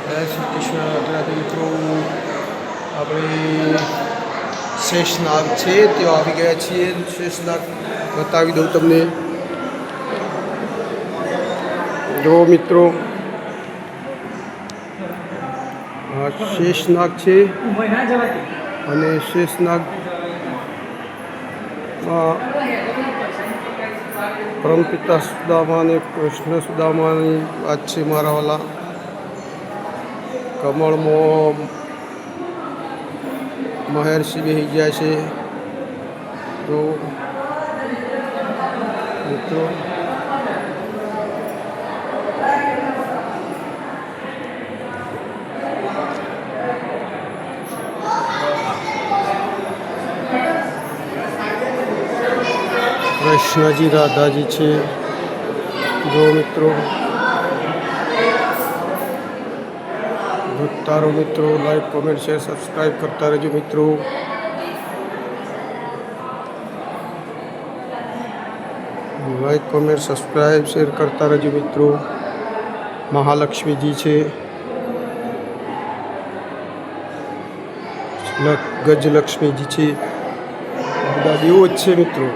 જય શ્રી કૃષ્ણ. અત્યારે મિત્રો આપણે શેષનાગ છે ત્યાં આવી ગયા છીએ. શેષનાગ બતાવી દઉં તમને. જો મિત્રો આ શેષનાગ છે અને શેષનાગ પરમપિતા સુદામા અને કૃષ્ણ સુદામાની વાત છે. મારા વાલા કમળમાં મહર્ષિ બેસી ગયા છે. તો મિત્રો કૃષ્ણજી રાધાજી છે. જો મિત્રો જોતા રહો મિત્રો. લાઈક કોમેન્ટ શેર સબસ્ક્રાઈબ કરતા રહેજો મિત્રો. લાઈક કોમેન્ટ સબસ્ક્રાઈબ શેર કરતા રહેજો મિત્રો. મહાલક્ષ્મીજી છે, ગજલક્ષ્મીજી છે, બધા દેવો જ છે મિત્રો.